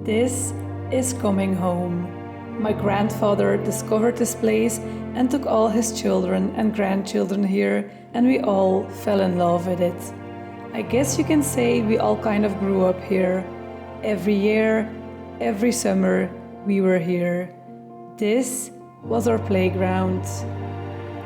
This is coming home. My grandfather discovered this place and took all his children and grandchildren here, and we all fell in love with it. I guess you can say we all kind of grew up here. Every year, every summer, we were here. This was our playground.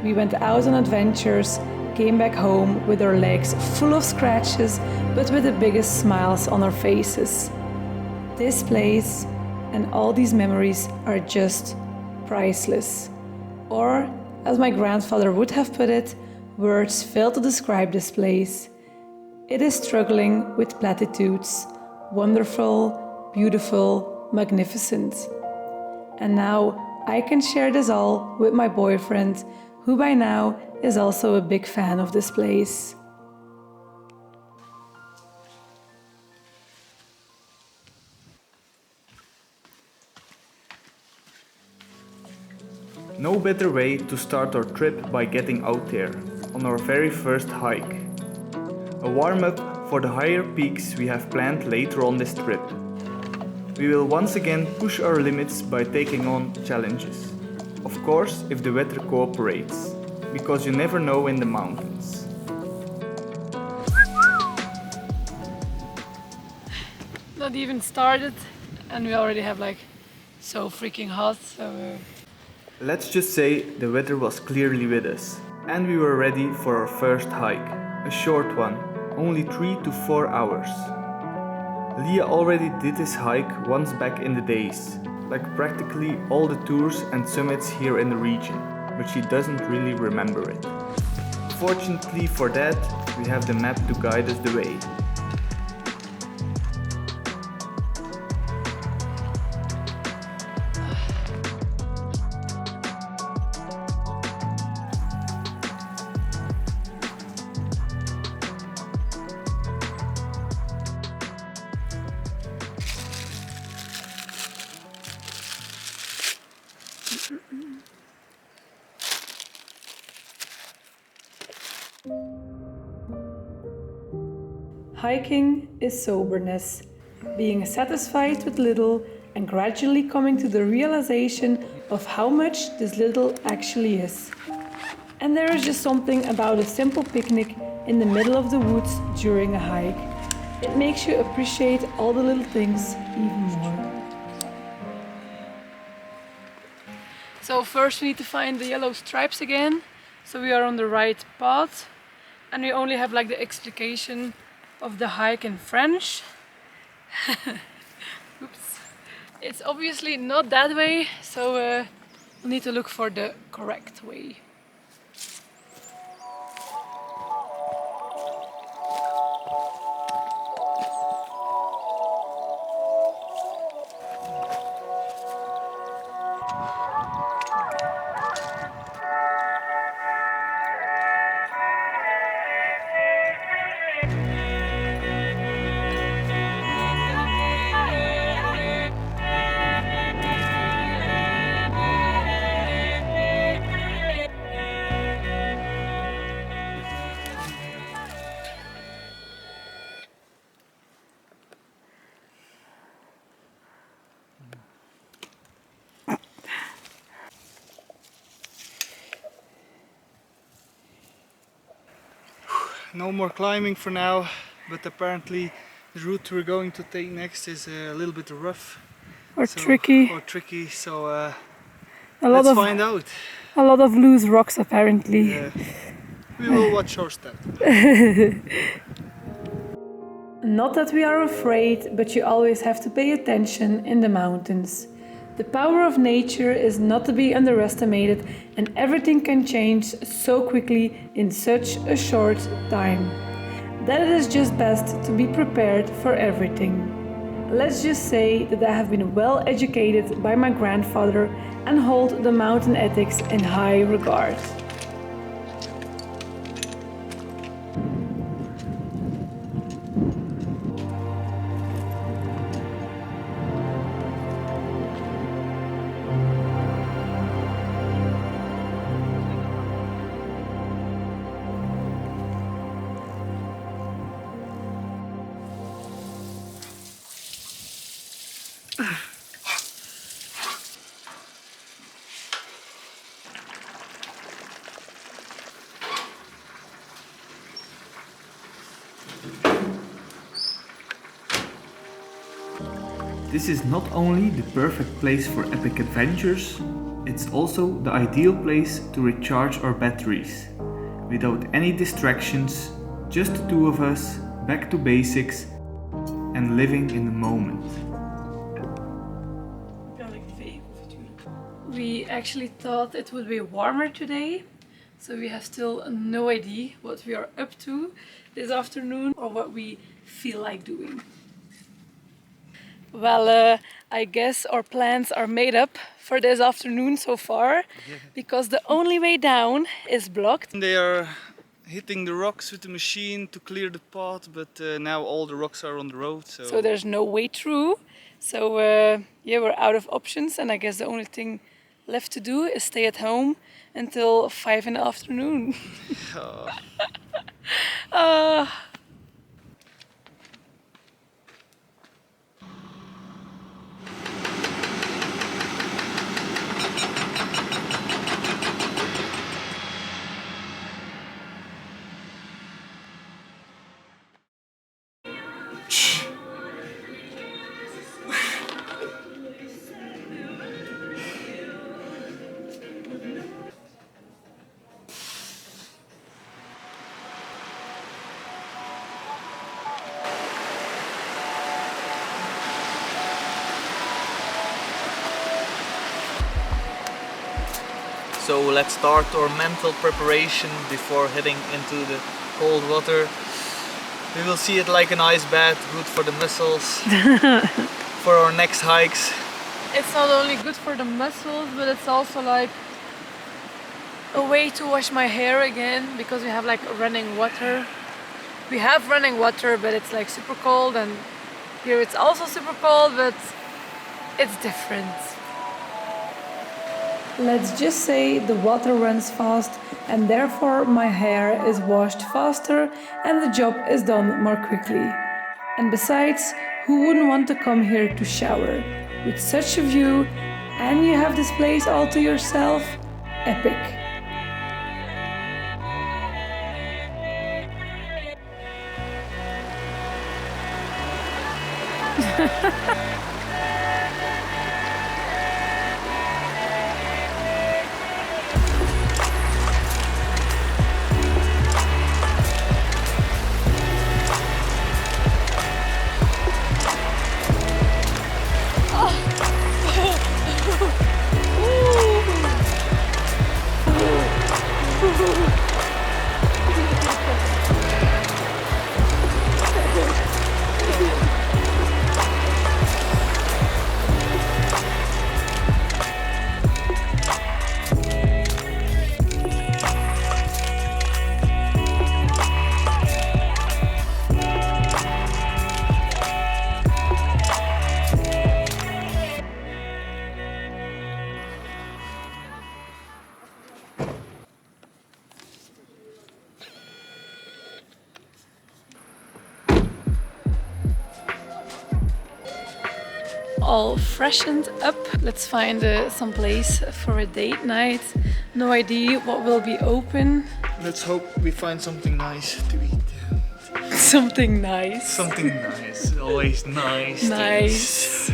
We went out on adventures, came back home with our legs full of scratches, but with the biggest smiles on our faces. This place and all these memories are just priceless. Or, as my grandfather would have put it, words fail to describe this place. It is struggling with platitudes, wonderful, beautiful, magnificent. And now I can share this all with my boyfriend, who by now is also a big fan of this place. No better way to start our trip by getting out there, on our very first hike. A warm-up for the higher peaks we have planned later on this trip. We will once again push our limits by taking on challenges. Of course, if the weather cooperates, because you never know in the mountains. Not even started and we already have so freaking hot, so... Let's just say the weather was clearly with us, and we were ready for our first hike, a short one, only 3 to 4 hours. Lia already did this hike once back in the days, like practically all the tours and summits here in the region, but she doesn't really remember it. Fortunately for that, we have the map to guide us the way. Hiking is soberness, being satisfied with little and gradually coming to the realization of how much this little actually is. And there is just something about a simple picnic in the middle of the woods during a hike. It makes you appreciate all the little things even more. So first we need to find the yellow stripes again, so we are on the right path, and we only have the explication of the hike in French. Oops. It's obviously not that way, so we'll need to look for the correct way. No more climbing for now, but apparently the route we're going to take next is a little bit rough Or tricky. So Let's find out. A lot of loose rocks apparently. Yeah. We will watch our step. Not that we are afraid, but you always have to pay attention in the mountains. The power of nature is not to be underestimated, and everything can change so quickly in such a short time that it is just best to be prepared for everything. Let's just say that I have been well educated by my grandfather and hold the mountain ethics in high regard. This is not only the perfect place for epic adventures, it's also the ideal place to recharge our batteries. Without any distractions, just the two of us, back to basics, and living in the moment. We actually thought it would be warmer today, so we have still no idea what we are up to this afternoon or what we feel like doing. Well, I guess our plans are made up for this afternoon so far, because the only way down is blocked. They are hitting the rocks with the machine to clear the path, but now all the rocks are on the road. So there's no way through. So yeah, we're out of options, and I guess the only thing left to do is stay at home until 5 in the afternoon. So let's start our mental preparation before heading into the cold water. We will see it like an ice bath, good for the muscles, for our next hikes. It's not only good for the muscles, but it's also like a way to wash my hair again, because we have like running water. We have running water, but it's like super cold, and here it's also super cold, but it's different. Let's just say the water runs fast, and therefore my hair is washed faster and the job is done more quickly. And besides, who wouldn't want to come here to shower? With such a view, and you have this place all to yourself? Epic. All freshened up. Let's find some place for a date night. No idea what will be open. Let's hope we find something nice to eat. Something nice. Something nice. Always nice. Nice.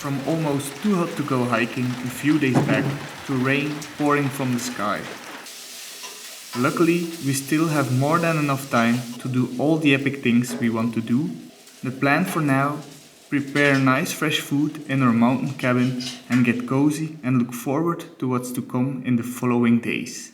From almost too hot to go hiking a few days back to rain pouring from the sky. Luckily, we still have more than enough time to do all the epic things we want to do. The plan for now: prepare nice fresh food in our mountain cabin and get cozy and look forward to what's to come in the following days.